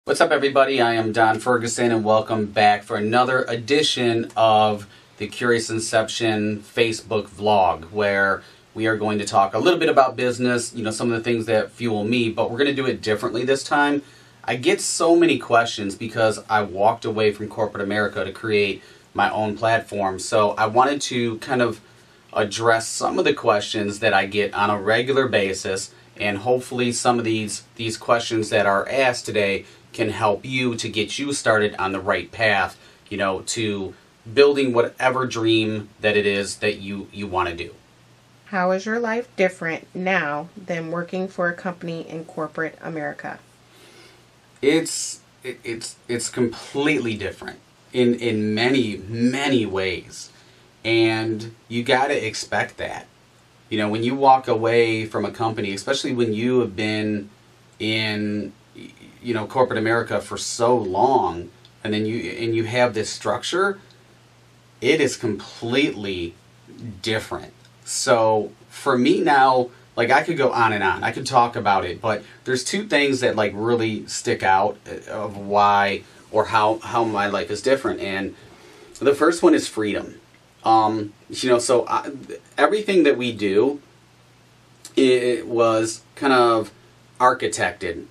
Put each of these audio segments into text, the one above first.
What's up, everybody? I am Don Ferguson, and welcome back for another edition of the Curious Inception Facebook vlog, where we are going to talk a little bit about business, some of the things that fuel me, but we're going to do it differently this time. I get so many questions because I walked away from corporate America to create my own platform, so I wanted to kind of address some of the questions that I get on a regular basis, and hopefully some of these questions that are asked today can help you to get you started on the right path, to building whatever dream that it is that you want to do. How is your life different now than working for a company in corporate America? It's completely different in many ways, and you got to expect that. When you walk away from a company, especially when you have been in corporate America for so long, and then you have this structure, it is completely different. So for me now, I could go on and on. I could talk about it, but there's two things that really stick out of why or how my life is different. And the first one is freedom. Everything that we do, it was kind of architected.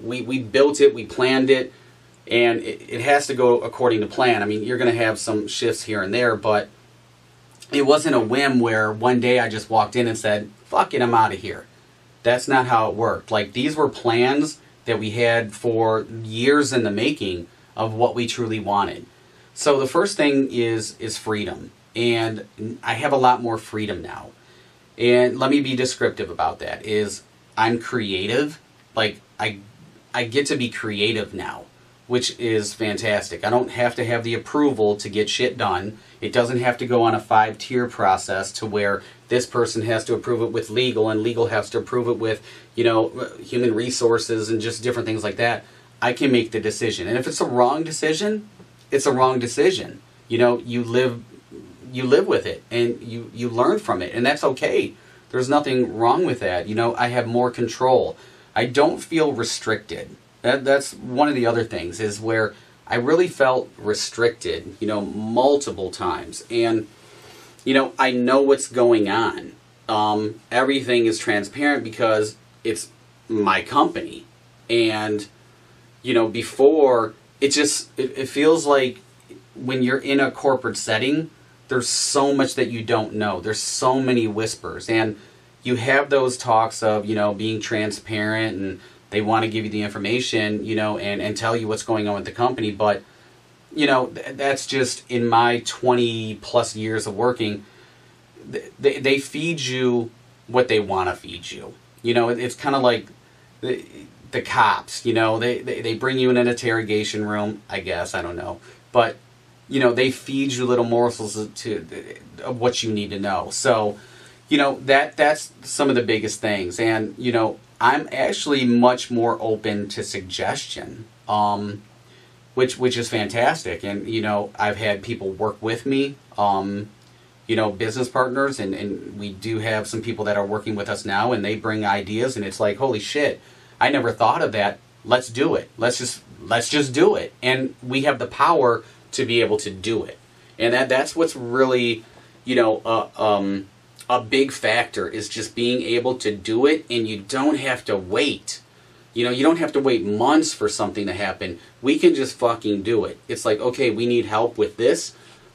We built it, we planned it, and it has to go according to plan. You're going to have some shifts here and there, but it wasn't a whim where one day I just walked in and said, fuck it, I'm out of here. That's not how it worked. These were plans that we had for years in the making of what we truly wanted. So the first thing is freedom, and I have a lot more freedom now. And let me be descriptive about that. I'm creative. I get to be creative now, which is fantastic. I don't have to have the approval to get shit done. It doesn't have to go on a 5-tier process to where this person has to approve it with legal, and legal has to approve it with, human resources and just different things like that. I can make the decision. And if it's a wrong decision, it's a wrong decision. You live with it, and you learn from it, and that's okay. There's nothing wrong with that. I have more control. I don't feel restricted. That's one of the other things, is where I really felt restricted, multiple times. And, I know what's going on. Everything is transparent because it's my company. And, before, it feels like when you're in a corporate setting, there's so much that you don't know. There's so many whispers. And you have those talks of, being transparent, and they want to give you the information, and tell you what's going on with the company. But, that's just, in my 20 plus years of working, they feed you what they want to feed you. It's kind of like the cops, they bring you in an interrogation room, I guess, I don't know. But, they feed you little morsels of what you need to know. So, that's some of the biggest things. And, I'm actually much more open to suggestion, which is fantastic. And, I've had people work with me, business partners, and we do have some people that are working with us now, and they bring ideas, and it's like, holy shit, I never thought of that. Let's do it. Let's just do it. And we have the power to be able to do it. And that's what's really, a big factor, is just being able to do it, and you don't have to wait. You don't have to wait months for something to happen. We can just fucking do it. It's like, okay, we need help with this.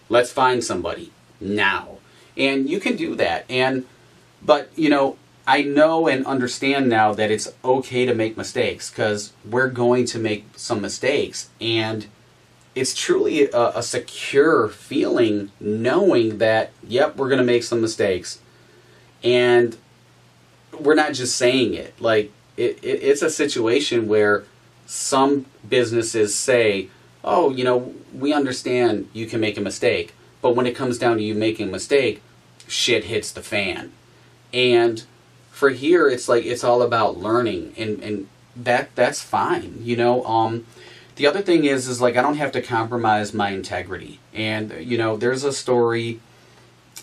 Let's find somebody now. And you can do that. But I know and understand now that it's okay to make mistakes, because we're going to make some mistakes. And it's truly a secure feeling knowing that, yep, we're going to make some mistakes. And we're not just saying it. It's a situation where some businesses say, oh, we understand you can make a mistake. But when it comes down to you making a mistake, shit hits the fan. And for here, it's all about learning. And that's fine, The other thing is I don't have to compromise my integrity. And, there's a story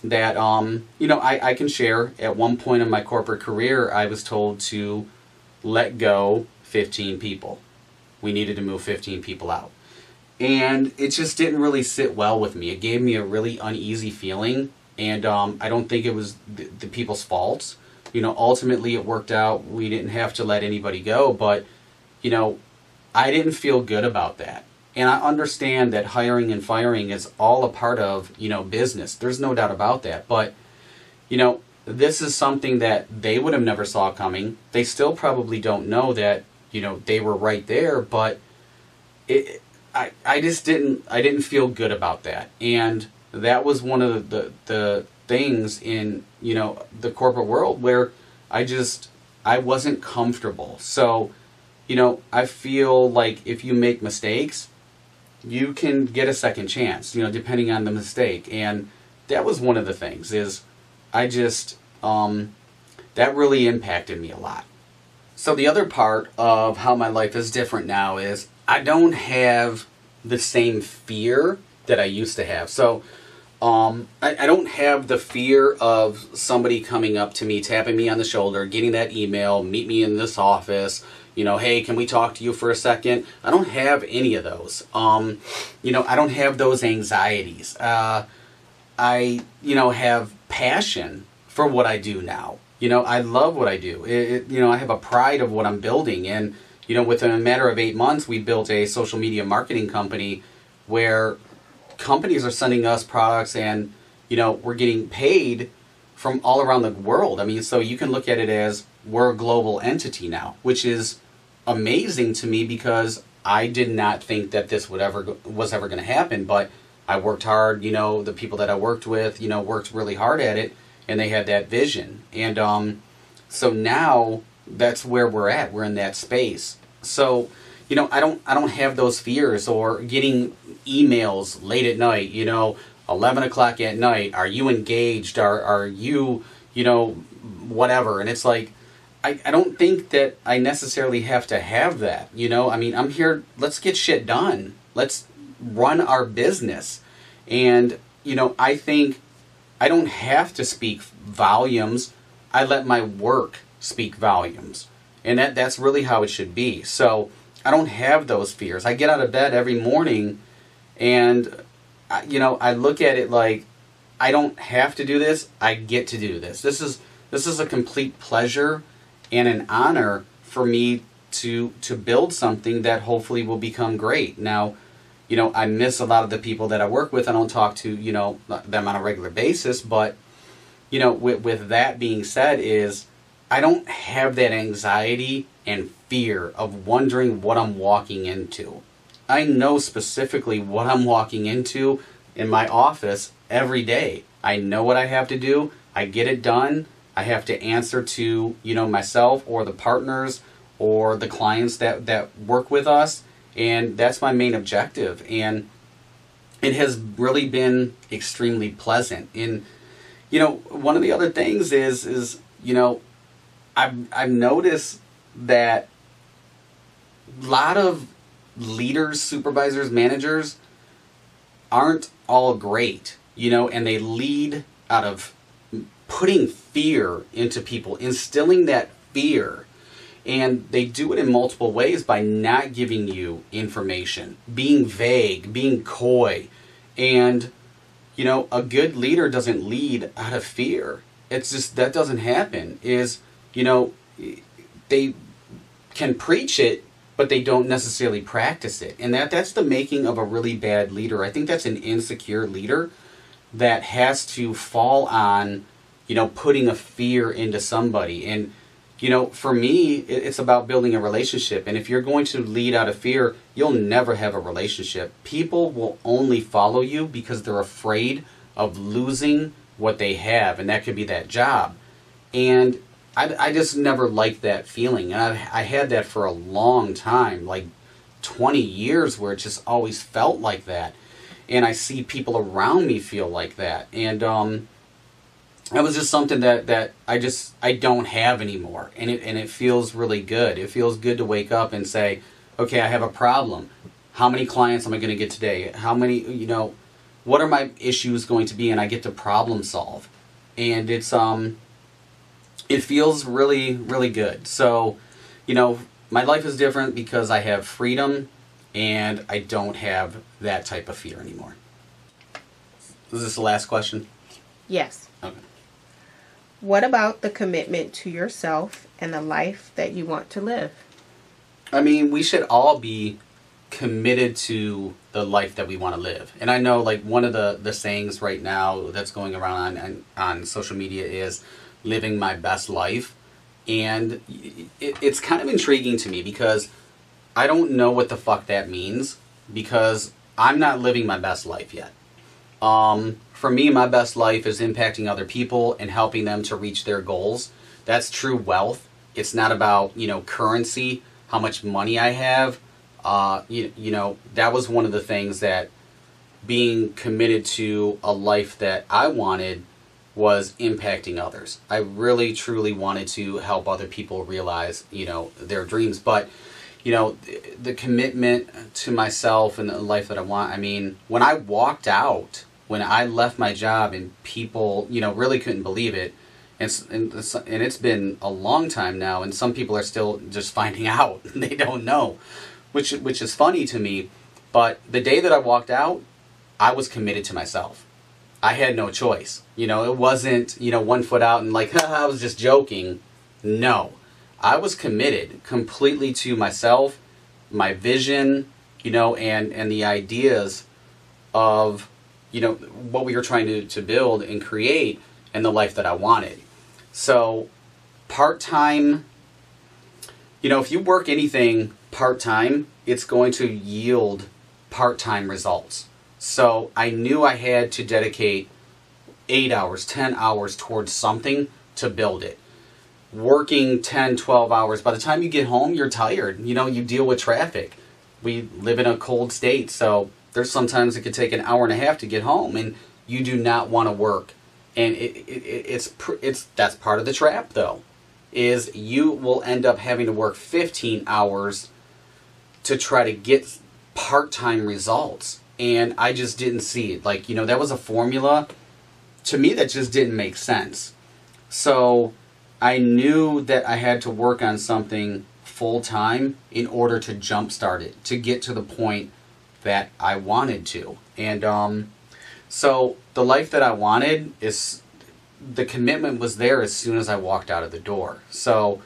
that, I can share. At one point in my corporate career, I was told to let go 15 people. we needed to move 15 people out. And it just didn't really sit well with me. It gave me a really uneasy feeling, and I don't think it was the people's faults. You know, ultimately it worked out. We didn't have to let anybody go, but, you know, I didn't feel good about that. And I understand that hiring and firing is all a part of, you know, business. There's no doubt about that. But, you know, this is something that they would have never saw coming. They still probably don't know that, you know, they were right there, but I just didn't feel good about that. And that was one of the things in, you know, the corporate world where I wasn't comfortable. So, you know, I feel like if you make mistakes, you can get a second chance, you know, depending on the mistake. And that was one of the things is I just, that really impacted me a lot. So the other part of how my life is different now is I don't have the same fear that I used to have. So I don't have the fear of somebody coming up to me, tapping me on the shoulder, getting that email, meet me in this office, you know, hey, can we talk to you for a second? I don't have any of those. You know, I don't have those anxieties. I, you know, have passion for what I do now. You know, I love what I do. You know, I have a pride of what I'm building. And, you know, within a matter of 8 months, we built a social media marketing company where companies are sending us products and, you know, we're getting paid from all around the world. I mean, so you can look at it as we're a global entity now, which is amazing to me because I did not think that this was ever going to happen. But I worked hard. You know, the people that I worked with, you know, worked really hard at it, and they had that vision. And so now that's where we're at. We're in that space. So, you know, I don't have those fears or getting emails late at night, you know, 11 o'clock at night. Are you engaged? Are you, you know, whatever. And it's like, I don't think that I necessarily have to have that. You know, I mean, I'm here, let's get shit done. Let's run our business. And, you know, I think I don't have to speak volumes. I let my work speak volumes. And that's really how it should be. So I don't have those fears. I get out of bed every morning and, you know, I look at it like I don't have to do this. I get to do this. This is a complete pleasure and an honor for me to build something that hopefully will become great. Now, you know, I miss a lot of the people that I work with. I don't talk to, you know, them on a regular basis. But, you know, with that being said is I don't have that anxiety and fear of wondering what I'm walking into. I know specifically what I'm walking into in my office every day. I know what I have to do. I get it done. I have to answer to, you know, myself or the partners or the clients that work with us. And that's my main objective. And it has really been extremely pleasant. And, you know, one of the other things is you know, I've noticed that a lot of leaders, supervisors, managers aren't all great, you know, and they lead out of putting fear into people, instilling that fear. And they do it in multiple ways by not giving you information, being vague, being coy. And, you know, a good leader doesn't lead out of fear. It's just, that doesn't happen. Is, you know, they can preach it, but they don't necessarily practice it. And that's the making of a really bad leader. I think that's an insecure leader that has to fall on, you know, putting a fear into somebody. And, you know, for me, it's about building a relationship. And if you're going to lead out of fear, you'll never have a relationship. People will only follow you because they're afraid of losing what they have. And that could be that job. And I just never liked that feeling. And I had that for a long time, like 20 years, where it just always felt like that. And I see people around me feel like that. And that was just something that I don't have anymore. And it feels really good. It feels good to wake up and say, okay, I have a problem. How many clients am I going to get today? How many, you know, what are my issues going to be? And I get to problem solve. And it's, it feels really, really good. So, you know, my life is different because I have freedom and I don't have that type of fear anymore. Is this the last question? Yes. Okay. What about the commitment to yourself and the life that you want to live? I mean, we should all be committed to the life that we want to live. And I know, like, one of the sayings right now that's going around on social media is living my best life. And it's kind of intriguing to me because I don't know what the fuck that means, because I'm not living my best life yet. For me, my best life is impacting other people and helping them to reach their goals. That's true wealth. It's not about, currency, how much money I have. That was one of the things that being committed to a life that I wanted was impacting others. I really, truly wanted to help other people realize, their dreams. But, the commitment to myself and the life that I want, I mean, when I walked out, when I left my job and people, really couldn't believe it, and it's been a long time now, and some people are still just finding out. They don't know, which is funny to me. But the day that I walked out, I was committed to myself. I had no choice. It wasn't, 1 foot out and like, I was just joking. No, I was committed completely to myself, my vision, and the ideas of, what we were trying to build and create, and the life that I wanted. So part-time, if you work anything part-time, it's going to yield part-time results. So I knew I had to dedicate 8 hours, 10 hours towards something to build it. Working 10, 12 hours, by the time you get home, you're tired. You deal with traffic. We live in a cold state, so there's sometimes it could take an hour and a half to get home, and you do not want to work. And that's part of the trap, though, is you will end up having to work 15 hours to try to get part-time results. And I just didn't see it. Like, that was a formula to me that just didn't make sense. So I knew that I had to work on something full-time in order to jumpstart it, to get to the point that I wanted to. And so the life that I wanted, is the commitment was there as soon as I walked out of the door. So,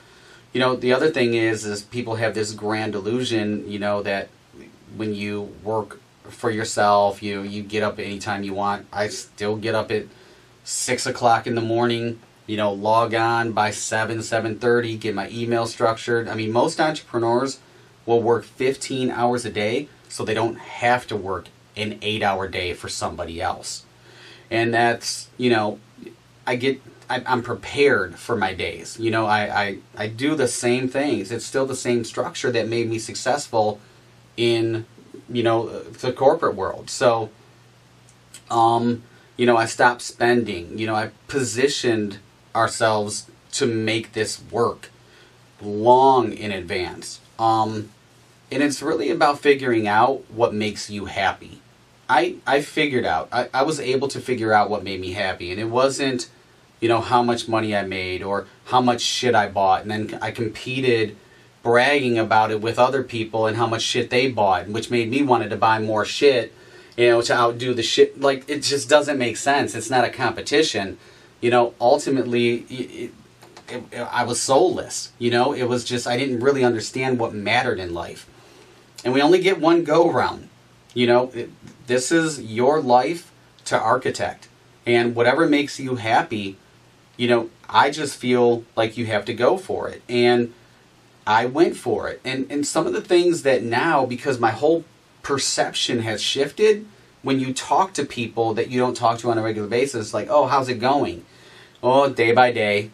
the other thing is people have this grand illusion, that when you work for yourself, you get up anytime you want. I still get up at 6 o'clock in the morning, log on by 7:30, get my email structured. I mean, most entrepreneurs will work 15 hours a day so they don't have to work an 8-hour day for somebody else. And that's, I'm prepared for my days. I do the same things. It's still the same structure that made me successful in, the corporate world. So, I stopped spending. I positioned ourselves to make this work long in advance. And it's really about figuring out what makes you happy. I figured out, I was able to figure out what made me happy. And it wasn't, how much money I made or how much shit I bought. And then I competed bragging about it with other people and how much shit they bought, which made me wanted to buy more shit, to outdo the shit. Like, it just doesn't make sense. It's not a competition. Ultimately, I was soulless. It was just, I didn't really understand what mattered in life. And we only get one go round. This is your life to architect. And whatever makes you happy, I just feel like you have to go for it. And I went for it. And some of the things that now, because my whole perception has shifted, when you talk to people that you don't talk to on a regular basis, like, oh, how's it going? Oh, day by day.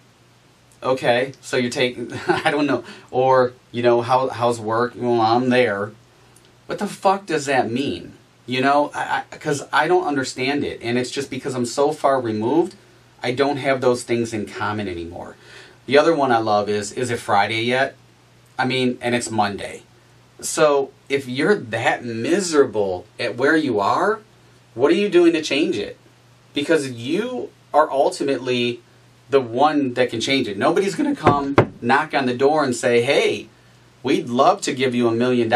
Okay, so you're taking, I don't know. Or, how's work? Well, I'm there. What the fuck does that mean? Because I don't understand it. And it's just because I'm so far removed, I don't have those things in common anymore. The other one I love is it Friday yet? I mean, and it's Monday. So if you're that miserable at where you are, what are you doing to change it? Because you are ultimately the one that can change it. Nobody's going to come knock on the door and say, hey, we'd love to give you $1 million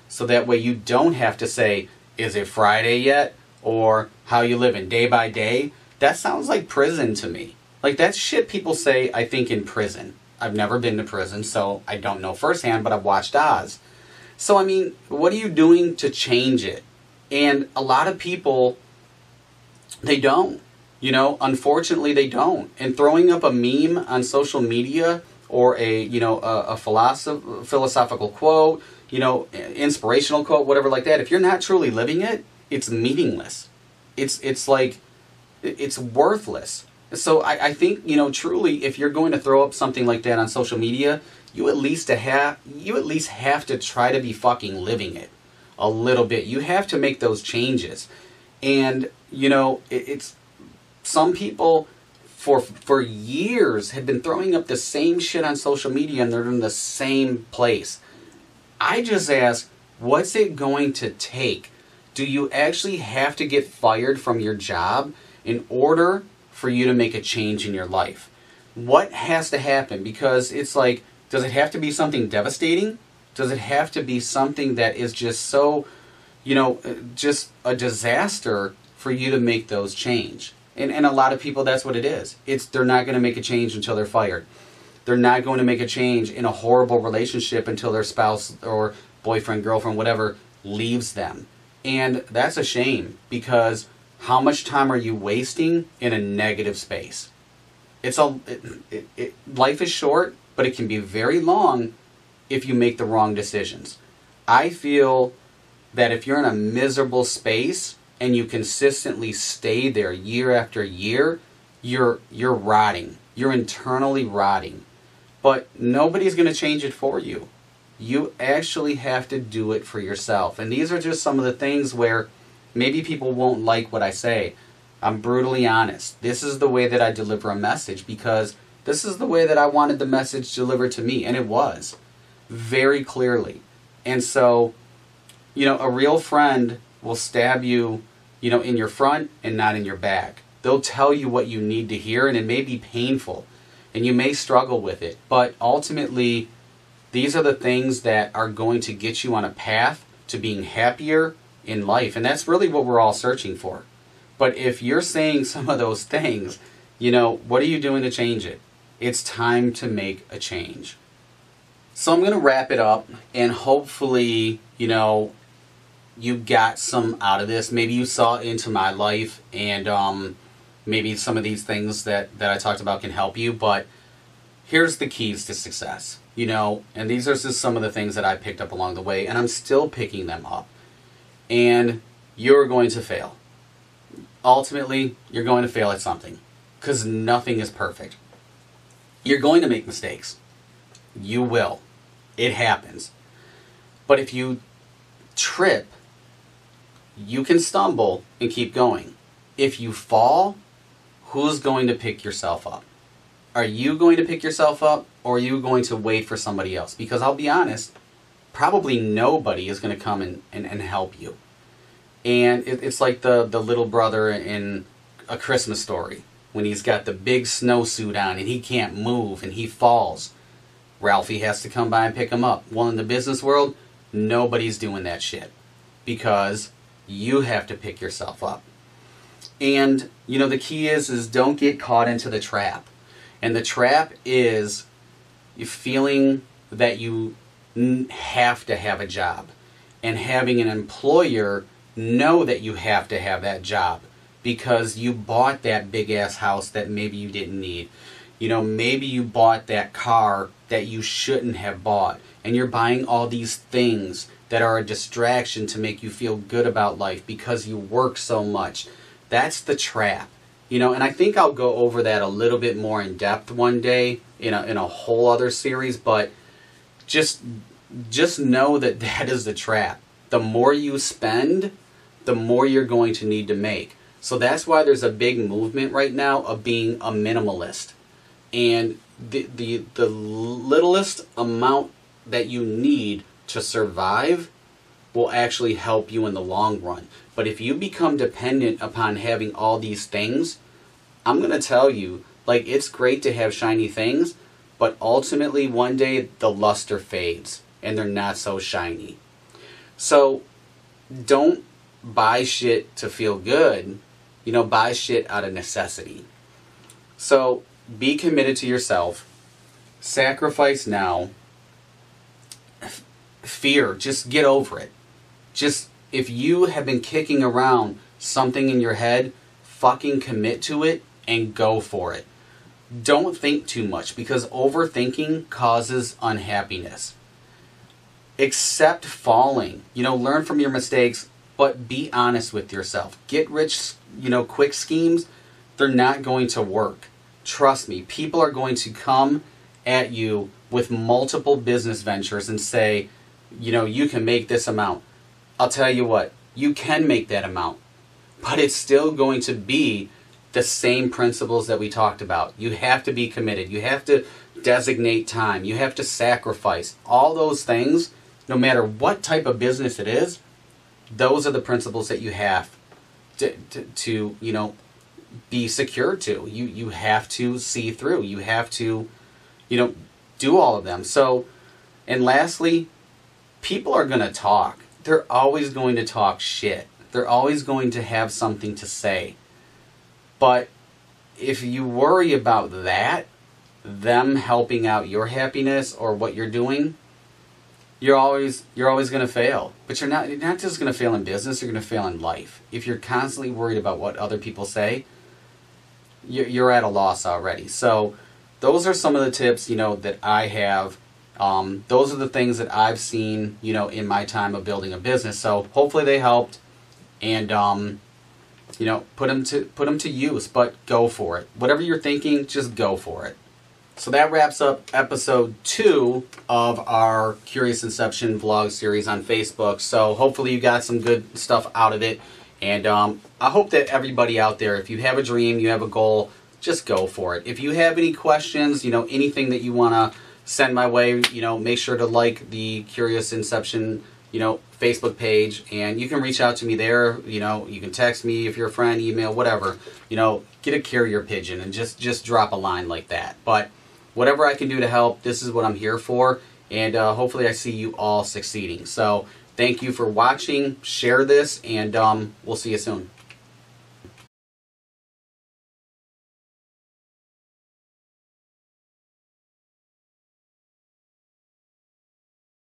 so that way you don't have to say, is it Friday yet? Or how you living day by day? That sounds like prison to me. Like, that's shit people say, I think, in prison. I've never been to prison, so I don't know firsthand, but I've watched Oz. So, I mean, what are you doing to change it? And a lot of people, they don't. You know, unfortunately, they don't. And throwing up a meme on social media or a philosophical quote, inspirational quote, whatever like that, if you're not truly living it, it's meaningless. It's like, it's worthless. So I think, truly, if you're going to throw up something like that on social media, you at least have to try to be fucking living it a little bit. You have to make those changes. And, it's some people for years have been throwing up the same shit on social media and they're in the same place. I just ask, what's it going to take? Do you actually have to get fired from your job in order for you to make a change in your life? What has to happen? Because it's like, does it have to be something devastating? Does it have to be something that is just so, just a disaster for you to make those change? And a lot of people, that's what it is. They're not going to make a change until they're fired. They're not going to make a change in a horrible relationship until their spouse or boyfriend, girlfriend, whatever, leaves them. And that's a shame, because how much time are you wasting in a negative space? Life is short, but it can be very long if you make the wrong decisions. I feel that if you're in a miserable space and you consistently stay there year after year, you're rotting. You're internally rotting. But nobody's going to change it for you. You actually have to do it for yourself. And these are just some of the things where maybe people won't like what I say. I'm brutally honest. This is the way that I deliver a message, because this is the way that I wanted the message delivered to me. And it was. Very clearly. And so, a real friend will stab you, in your front and not in your back. They'll tell you what you need to hear, and it may be painful, and you may struggle with it. But ultimately, these are the things that are going to get you on a path to being happier in life. And that's really what we're all searching for. But if you're saying some of those things, what are you doing to change it? It's time to make a change. So I'm going to wrap it up, and hopefully, you got some out of this. Maybe you saw into my life, and maybe some of these things that I talked about can help you. But here's the keys to success, and these are just some of the things that I picked up along the way, and I'm still picking them up. And you're going to fail. Ultimately, you're going to fail at something, because nothing is perfect. You're going to make mistakes. You will. It happens. But if you trip, you can stumble and keep going. If you fall, who's going to pick yourself up? Are you going to pick yourself up, or are you going to wait for somebody else? Because I'll be honest, probably nobody is going to come and help you. And it's like the little brother in A Christmas Story, when he's got the big snowsuit on and he can't move and he falls. Ralphie has to come by and pick him up. Well, in the business world, nobody's doing that shit, because you have to pick yourself up. And, the key is don't get caught into the trap. And the trap is you feeling that you have to have a job, and having an employer know that you have to have that job because you bought that big ass house that maybe you didn't need. Maybe you bought that car that you shouldn't have bought, and you're buying all these things that are a distraction to make you feel good about life because you work so much. That's the trap. And I think I'll go over that a little bit more in depth one day in a whole other series, but just know that that is the trap. The more you spend, the more you're going to need to make. So that's why there's a big movement right now of being a minimalist. And the littlest amount that you need to survive will actually help you in the long run. But if you become dependent upon having all these things, I'm going to tell you, it's great to have shiny things, but ultimately one day the luster fades. and they're not so shiny. So don't buy shit to feel good. You know, buy shit out of necessity. So be committed to yourself. Sacrifice now. Fear, just get over it. Just, if you have been kicking around something in your head, fucking commit to it and go for it. Don't think too much, because overthinking causes unhappiness. Accept falling. You know, learn from your mistakes, but be honest with yourself. Get rich, quick schemes, they're not going to work. Trust me, people are going to come at you with multiple business ventures and say, you can make this amount. I'll tell you what, you can make that amount, but it's still going to be the same principles that we talked about. You have to be committed. You have to designate time. You have to sacrifice. All those things, no matter what type of business it is, those are the principles that you have to be secure to. You have to see through. You have to, do all of them. So, and lastly, people are going to talk. They're always going to talk shit. They're always going to have something to say. But if you worry about that, them helping out your happiness or what you're doing, you're always going to fail. But you're not just going to fail in business, you're going to fail in life. If you're constantly worried about what other people say, you're at a loss already. So those are some of the tips, that I have. Those are the things that I've seen, in my time of building a business. So hopefully they helped, and put them to use. But go for it. Whatever you're thinking, just go for it. So that wraps up episode 2 of our Curious Inception vlog series on Facebook. So hopefully you got some good stuff out of it. And I hope that everybody out there, if you have a dream, you have a goal, just go for it. If you have any questions, anything that you want to send my way, make sure to like the Curious Inception, Facebook page. And you can reach out to me there. You can text me if you're a friend, email, whatever. Get a carrier pigeon and just drop a line like that. But whatever I can do to help, this is what I'm here for. And hopefully I see you all succeeding. So thank you for watching. Share this, and we'll see you soon.